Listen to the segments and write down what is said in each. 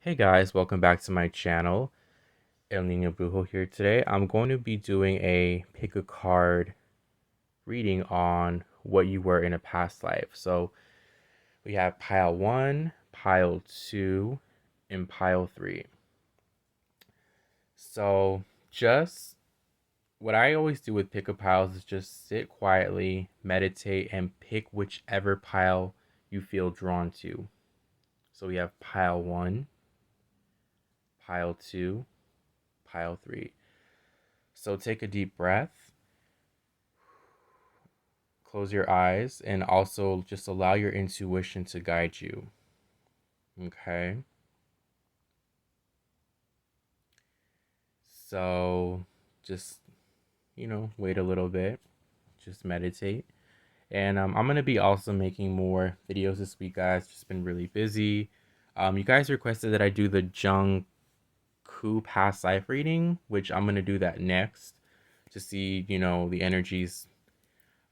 Hey guys, welcome back to my channel. El Nino Brujo here today. I'm going to be doing a pick a card reading on what you were in a past life. So we have pile 1, pile 2, and pile 3. So just what I always do with pick a piles is just sit quietly, meditate, and pick whichever pile you feel drawn to. So we have pile 1, pile 2, pile 3. So take a deep breath, close your eyes, and also just allow your intuition to guide you. Okay? So just, wait a little bit, just meditate. And I'm going to be also making more videos this week, guys. Just been really busy. You guys requested that I do the Jung Ku past life reading, which I'm going to do that next to see, the energies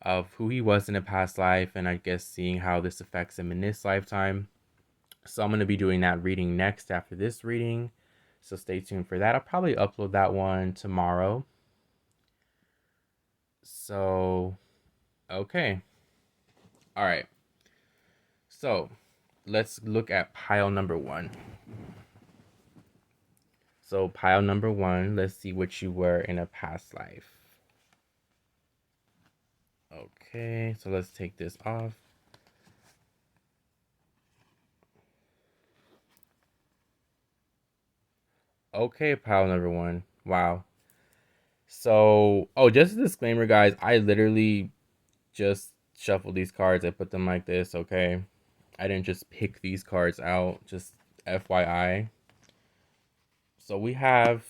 of who he was in a past life, and I guess seeing how this affects him in this lifetime. So I'm going to be doing that reading next after this reading. So stay tuned for that. I'll probably upload that one tomorrow. So, okay. All right. So let's look at pile number 1. So, pile number 1, let's see what you were in a past life. Okay, so let's take this off. Okay, pile number 1. Wow. So, just a disclaimer, guys. I literally just shuffle these cards. I put them like this, okay? I didn't just pick these cards out, just FYI. So we have,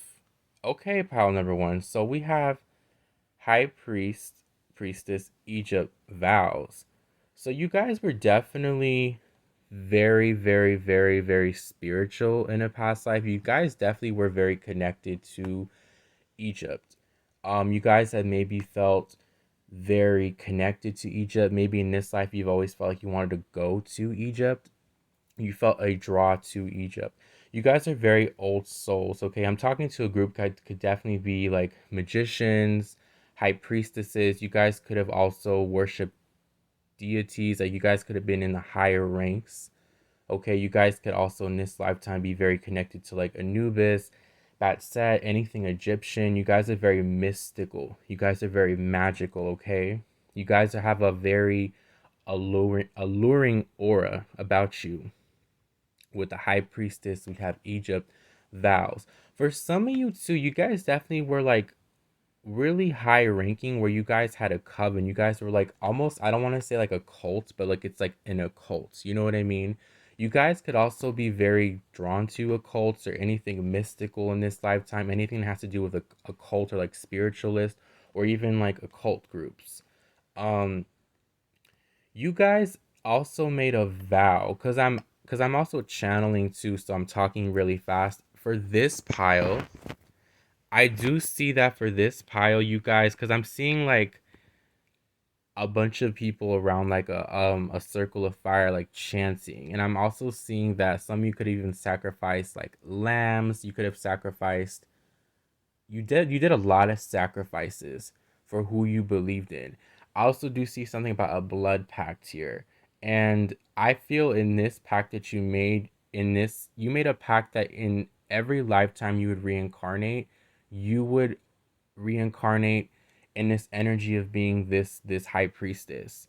okay, pile number 1. So we have High Priest, Priestess, Egypt, Vows. So you guys were definitely very, very, very, very spiritual in a past life. You guys definitely were very connected to Egypt. You guys had maybe felt very connected to Egypt. Maybe in this life, you've always felt like you wanted to go to Egypt. You felt a draw to Egypt. You guys are very old souls, okay? I'm talking to a group that could definitely be like magicians, high priestesses. You guys could have also worshipped deities. Like you guys could have been in the higher ranks. Okay, you guys could also in this lifetime be very connected to like Anubis, Batset, anything Egyptian. You guys are very mystical. You guys are very magical, okay? You guys have a very alluring aura about you. With the high priestess, we have Egypt, Vows. For some of you too, you guys definitely were like really high ranking where you guys had a coven. You guys were like almost, I don't want to say like a cult, but like it's like an occult. You know what I mean? You guys could also be very drawn to occults or anything mystical in this lifetime, anything that has to do with a cult or like spiritualist or even like occult groups. Um, you guys also made a vow because I'm also channeling too, so I'm talking really fast. For this pile, I do see that for this pile, you guys, because I'm seeing like a bunch of people around like a circle of fire like chanting. And I'm also seeing that some of you could even sacrifice like lambs. You could have sacrificed, you did a lot of sacrifices for who you believed in. I also do see something about a blood pact here. And I feel in this pact that you made, you made a pact that in every lifetime you would reincarnate, you would reincarnate in this energy of being this high priestess.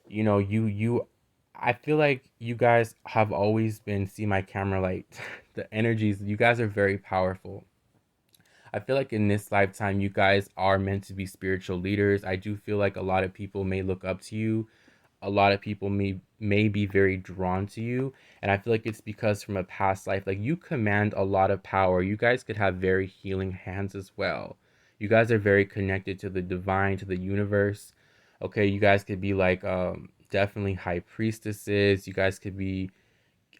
You I feel like you guys have always been, see my camera light, the energies, you guys are very powerful. I feel like in this lifetime, you guys are meant to be spiritual leaders. I do feel like a lot of people may look up to you. A lot of people may be very drawn to you. And I feel like it's because from a past life, like you command a lot of power. You guys could have very healing hands as well. You guys are very connected to the divine, to the universe. Okay, you guys could be like definitely high priestesses. You guys could be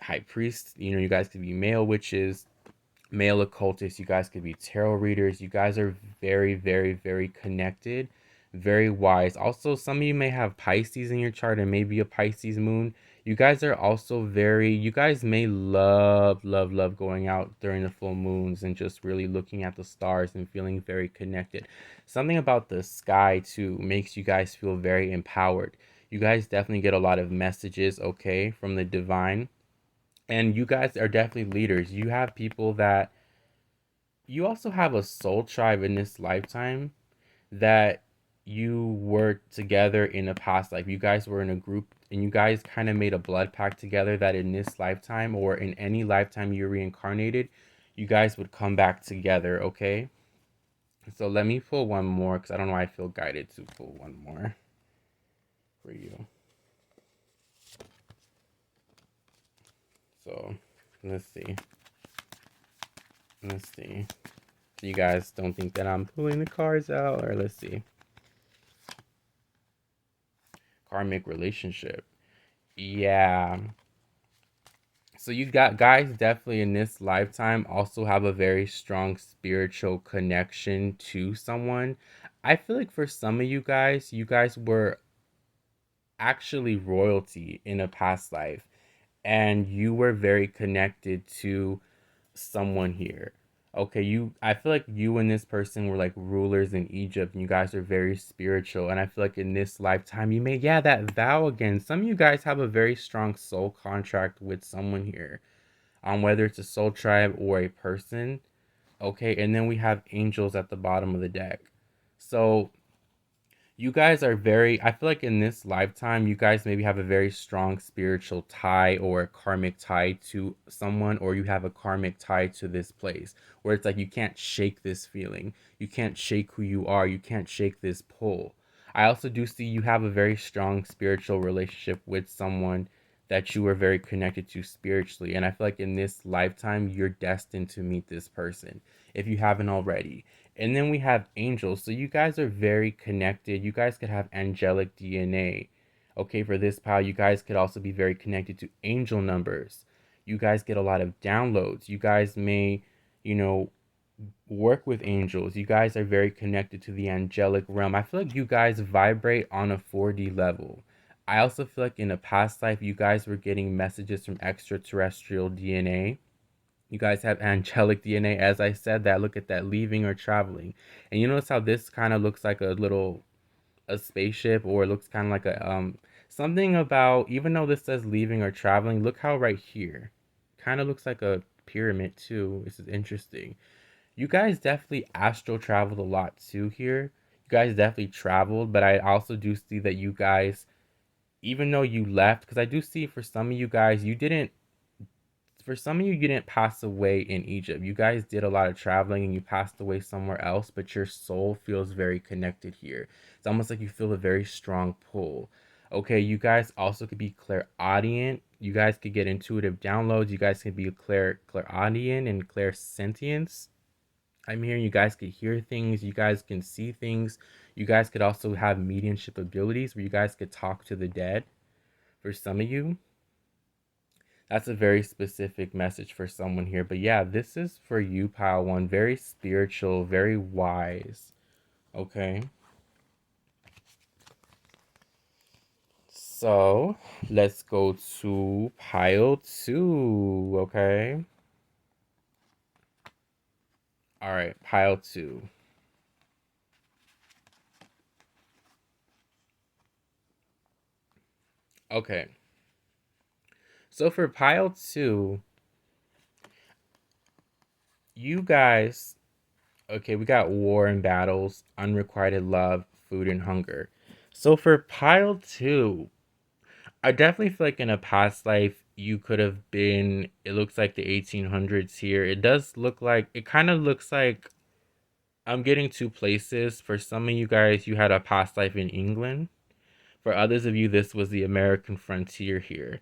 high priests. You guys could be male witches, male occultists. You guys could be tarot readers. You guys are very, very, very connected, very wise. Also, some of you may have Pisces in your chart and maybe a Pisces moon. You guys are also very, you guys may love going out during the full moons and just really looking at the stars and feeling very connected. Something about the sky too makes you guys feel very empowered. You guys definitely get a lot of messages, okay, from the divine. And you guys are definitely leaders. You have people that, you also have a soul tribe in this lifetime that you were together in a past life. You guys were in a group and you guys kind of made a blood pact together that in this lifetime or in any lifetime you're reincarnated, you guys would come back together, okay? So let me pull one more because I don't know why I feel guided to pull one more for you. So let's see. Let's see. So you guys don't think that I'm pulling the cards out, or let's see. Karmic relationship. Yeah. So you got guys definitely in this lifetime also have a very strong spiritual connection to someone. I feel like for some of you guys were actually royalty in a past life and you were very connected to someone here. Okay, you I feel like you and this person were like rulers in Egypt and you guys are very spiritual and I feel like in this lifetime you made that vow again. Some of you guys have a very strong soul contract with someone here. On whether it's a soul tribe or a person. Okay, and then we have angels at the bottom of the deck. So you guys are very, I feel like in this lifetime you guys maybe have a very strong spiritual tie or a karmic tie to someone, or you have a karmic tie to this place where it's like you can't shake this feeling, you can't shake who you are, you can't shake this pull. I also do see you have a very strong spiritual relationship with someone that you are very connected to spiritually, and I feel like in this lifetime you're destined to meet this person if you haven't already. And then we have angels. So you guys are very connected. You guys could have angelic DNA. Okay, for this pile, you guys could also be very connected to angel numbers. You guys get a lot of downloads. You guys may, you know, work with angels. You guys are very connected to the angelic realm. I feel like you guys vibrate on a 4D level. I also feel like in a past life, you guys were getting messages from extraterrestrial DNA. You guys have angelic DNA, as I said that. Look at that, leaving or traveling. And you notice how this kind of looks like a little a spaceship, or it looks kind of like a something about, even though this says leaving or traveling, look how right here kind of looks like a pyramid too. This is interesting. You guys definitely astral traveled a lot too here. You guys definitely traveled, but I also do see that you guys, even though you left, because I do see for some of you guys, you didn't, for some of you, you didn't pass away in Egypt. You guys did a lot of traveling and you passed away somewhere else, but your soul feels very connected here. It's almost like you feel a very strong pull. Okay, you guys also could be clairaudient. You guys could get intuitive downloads. You guys could be clairaudient and clairsentience. I'm hearing you guys could hear things. You guys can see things. You guys could also have mediumship abilities where you guys could talk to the dead. For some of you, that's a very specific message for someone here. But yeah, this is for you, pile one. Very spiritual, very wise. Okay. So let's go to pile two. Okay. All right, pile two. Okay. So for pile two, you guys, okay, we got war and battles, unrequited love, food and hunger. So for pile two, I definitely feel like in a past life you could have been, it looks like the 1800s here. It does look like, it kind of looks like I'm getting two places. For some of you guys, you had a past life in England. For others of you, this was the American frontier here.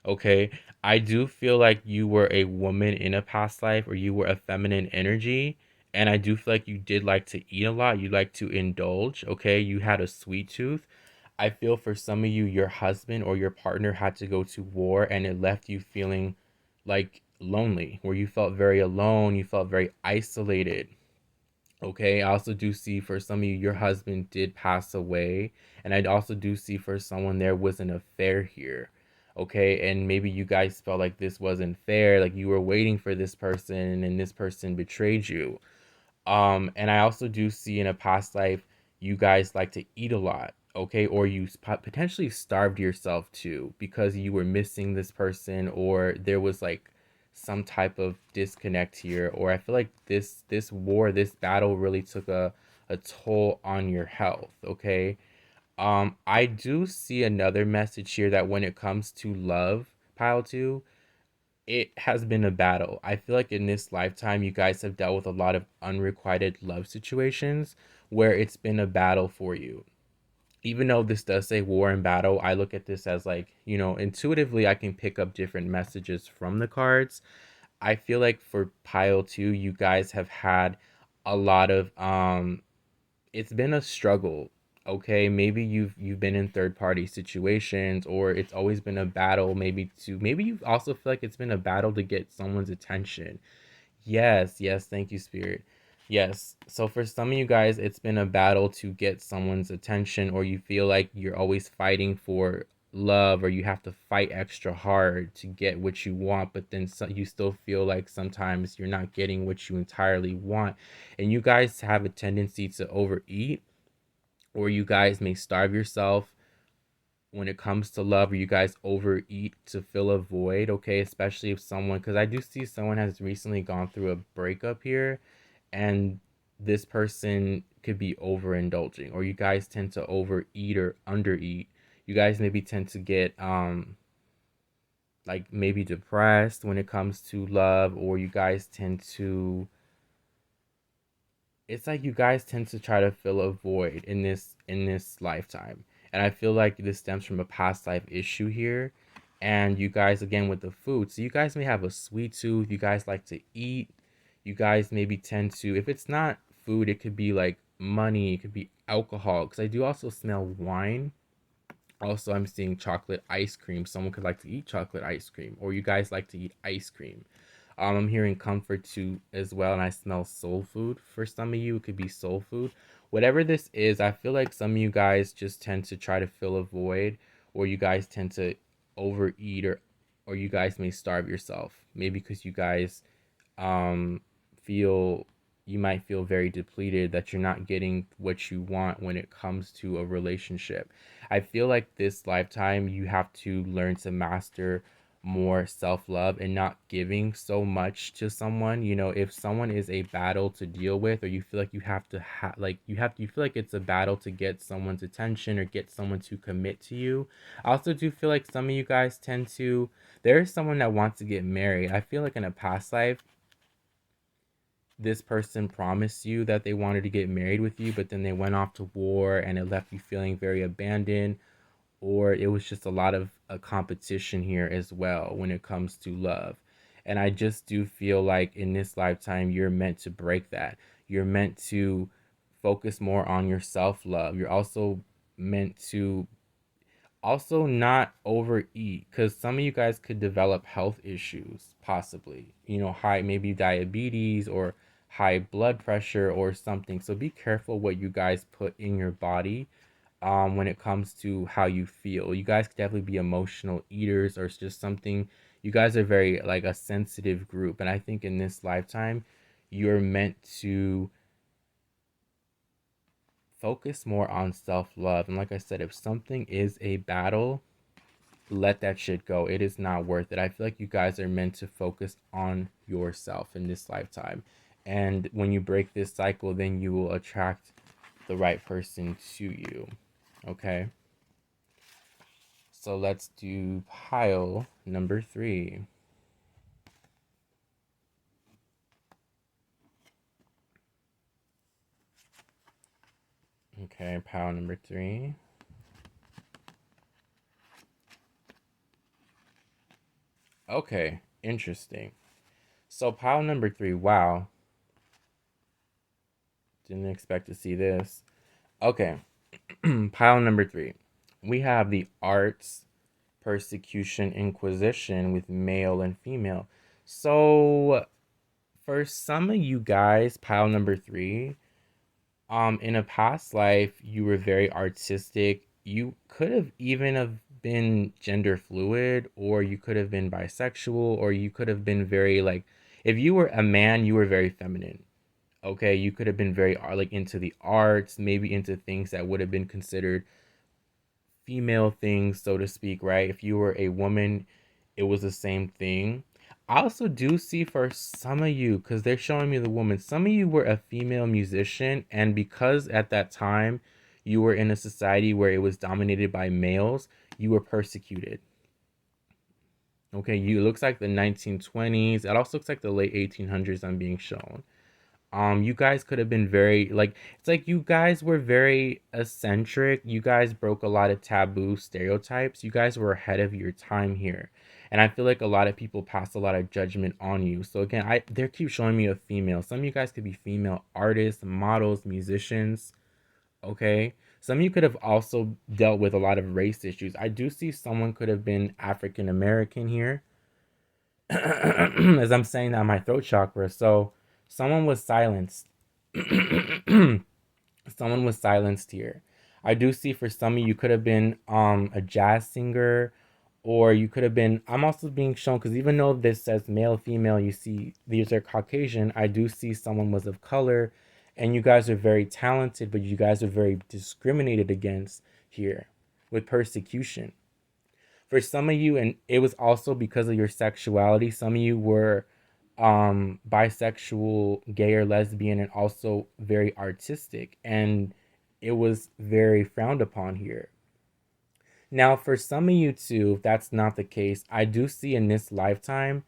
Okay, I do feel like you were a woman in a past life, or you were a feminine energy. And I do feel like you did like to eat a lot. You like to indulge. Okay, you had a sweet tooth. I feel for some of you, your husband or your partner had to go to war and it left you feeling like lonely, where you felt very alone, you felt very isolated. Okay, I also do see for some of you, your husband did pass away. And I also do see for someone there was an affair here. Okay, and maybe you guys felt like this wasn't fair, like you were waiting for this person and this person betrayed you. And I also do see in a past life, you guys like to eat a lot, okay? Or you potentially starved yourself too because you were missing this person, or there was like some type of disconnect here, or I feel like this war, this battle really took a toll on your health, okay? I do see another message here that when it comes to love, pile two, it has been a battle. I feel like in this lifetime, you guys have dealt with a lot of unrequited love situations where it's been a battle for you. Even though this does say war and battle, I look at this as like, intuitively, I can pick up different messages from the cards. I feel like for pile two, you guys have had a lot of it's been a struggle. Okay, maybe you've been in third party situations, or it's always been a battle, maybe you also feel like it's been a battle to get someone's attention. Yes, yes, thank you, spirit. Yes, so for some of you guys, it's been a battle to get someone's attention, or you feel like you're always fighting for love, or you have to fight extra hard to get what you want, but then you still feel like sometimes you're not getting what you entirely want. And you guys have a tendency to overeat, or you guys may starve yourself when it comes to love, or you guys overeat to fill a void, okay? Especially if someone, because I do see someone has recently gone through a breakup here, and this person could be overindulging, or you guys tend to overeat or undereat. You guys maybe tend to get like maybe depressed when it comes to love, or you guys tend to, it's like you guys tend to try to fill a void in this lifetime. And I feel like this stems from a past life issue here. And you guys, again, with the food, so you guys may have a sweet tooth, you guys like to eat, you guys maybe tend to, if it's not food, it could be like money, it could be alcohol, because I do also smell wine. Also, I'm seeing chocolate ice cream. Someone could like to eat chocolate ice cream, or you guys like to eat ice cream. I'm hearing comfort too as well, and I smell soul food. For some of you, it could be soul food. Whatever this is, I feel like some of you guys just tend to try to fill a void, or you guys tend to overeat, or you guys may starve yourself. Maybe because you guys um feel, you might feel very depleted, that you're not getting what you want when it comes to a relationship. I feel like this lifetime you have to learn to master more self-love and not giving so much to someone. If someone is a battle to deal with, or you feel like you have to you feel like it's a battle to get someone's attention or get someone to commit to you. I also do feel like some of you guys tend to, there is someone that wants to get married. I feel like in a past life, this person promised you that they wanted to get married with you, but then they went off to war and it left you feeling very abandoned, or it was just a lot of a competition here as well when it comes to love. And I just do feel like in this lifetime, you're meant to break that. You're meant to focus more on your self love. You're also meant to also not overeat, because some of you guys could develop health issues, possibly, high, maybe diabetes or high blood pressure or something. So be careful what you guys put in your body when it comes to how you feel. You guys could definitely be emotional eaters, or it's just something, you guys are very like a sensitive group. And I think in this lifetime, you're meant to focus more on self-love. And like I said, if something is a battle, let that shit go. It is not worth it. I feel like you guys are meant to focus on yourself in this lifetime. And when you break this cycle, then you will attract the right person to you. Okay? So let's do pile number 3. Okay, pile number 3. Okay, interesting. So pile number 3, wow. Didn't expect to see this. Okay, pile number 3. We have the arts, persecution, inquisition with male and female. So for some of you guys, pile number 3, in a past life, you were very artistic. You could have even have been gender fluid, or you could have been bisexual, or you could have been very like, if you were a man, you were very feminine. Okay, you could have been very like into the arts, maybe into things that would have been considered female things, so to speak, right? If you were a woman, it was the same thing. I also do see for some of you, because they're showing me the woman, some of you were a female musician, and because at that time you were in a society where it was dominated by males, you were persecuted. Okay, you it looks like the 1920s. It also looks like the late 1800s I'm being shown. You guys could have been very like, it's like you guys were very eccentric. You guys broke a lot of taboo stereotypes. You guys were ahead of your time here. And I feel like a lot of people passed a lot of judgment on you. So again, I they keep showing me a female. Some of you guys could be female artists, models, musicians. Okay. Some of you could have also dealt with a lot of race issues. I do see someone could have been African American here. As I'm saying that, my throat chakra. So someone was silenced. Someone was silenced here. I do see for some of you could have been a jazz singer, or you could have been. I'm also being shown because even though this says male, female, you see these are Caucasian. I do see someone was of color, and you guys are very talented, but you guys are very discriminated against here with persecution. For some of you, and it was also because of your sexuality, some of you were bisexual, gay or lesbian, and also very artistic, and it was very frowned upon here. Now for some of you too, if that's not the case, I do see in this lifetime,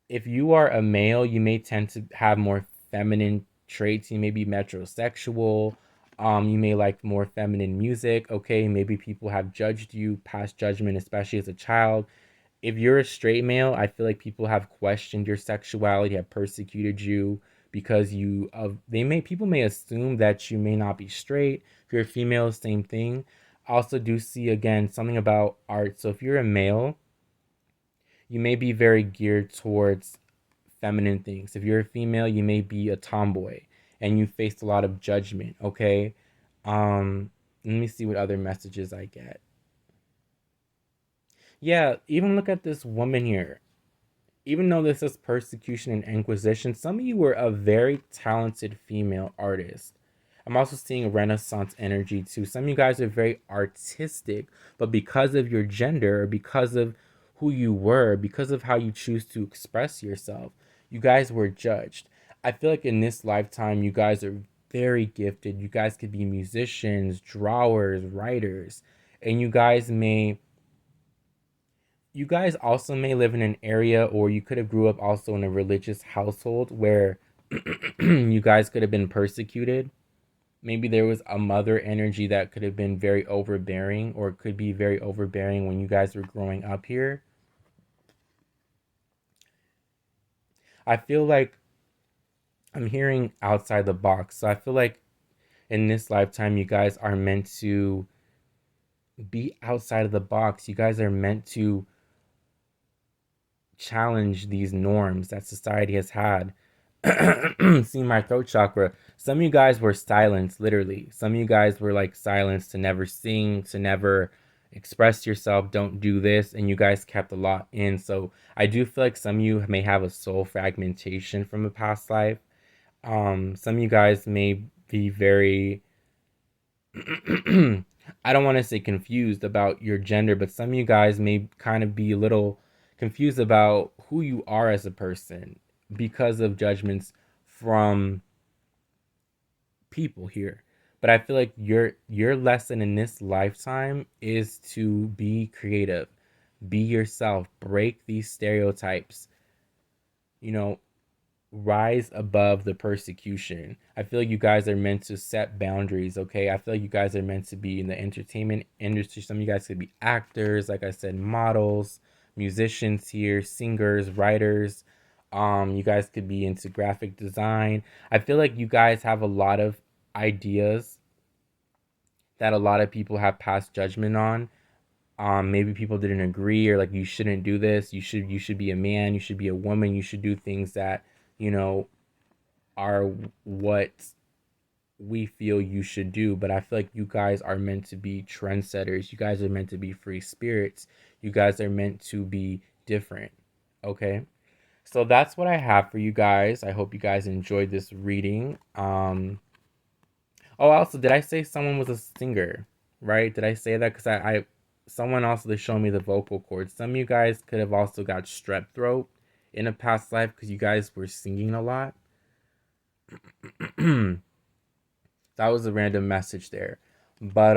if you are a male, you may tend to have more feminine traits. You may be metrosexual. You may like more feminine music. Okay, maybe people have judged you, past judgment, especially as a child. If you're a straight male, I feel like people have questioned your sexuality, have persecuted you because you of they may people may assume that you may not be straight. If you're a female, same thing. I also do see again something about art. So if you're a male, you may be very geared towards feminine things. If you're a female, you may be a tomboy and you face a lot of judgment, okay? Let me see what other messages I get. Yeah, even look at this woman here. Even though this is persecution and inquisition, some of you were a very talented female artist. I'm also seeing a renaissance energy too. Some of you guys are very artistic, but because of your gender or because of who you were, because of how you choose to express yourself, you guys were judged. I feel like in this lifetime, you guys are very gifted. You guys could be musicians, drawers, writers, and you guys also may live in an area, or you could have grew up also in a religious household where you guys could have been persecuted. Maybe there was a mother energy that could have been very overbearing, or could be very overbearing when you guys were growing up here. I feel like I'm hearing outside the box. So I feel like in this lifetime, you guys are meant to be outside of the box. You guys are meant to challenge these norms that society has had. See my throat chakra. Some of you guys were silenced, literally. Some of you guys were like silenced to never sing, to never express yourself, don't do this, and you guys kept a lot in. So I do feel like some of you may have a soul fragmentation from a past life. Some of you guys may be very I don't want to say confused about your gender, but some of you guys may kind of be a little confused about who you are as a person because of judgments from people here. But I feel like your lesson in this lifetime is to be creative, be yourself, break these stereotypes. You know, rise above the persecution. I feel like you guys are meant to set boundaries, okay? I feel like you guys are meant to be in the entertainment industry. Some of you guys could be actors, like I said, models, musicians here, singers, writers. You guys could be into graphic design. I feel like you guys have a lot of ideas that a lot of people have passed judgment on. Maybe people didn't agree, or like you shouldn't do this. You should be a man, you should be a woman, you should do things that, you know, are what we feel you should do, but I feel like you guys are meant to be trendsetters. You guys are meant to be free spirits. You guys are meant to be different. Okay? So that's what I have for you guys. I hope you guys enjoyed this reading. Oh, also, did I say someone was a singer? Right? Did I say that? Because I someone also they showed me the vocal cords. Some of you guys could have also got strep throat in a past life because you guys were singing a lot. That was a random message there. But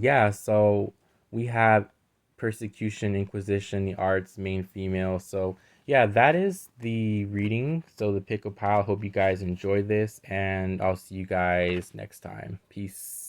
yeah, so we have persecution, inquisition, the arts, main female. So yeah, that is the reading. So the pickle pile. Hope you guys enjoy this, and I'll see you guys next time. Peace.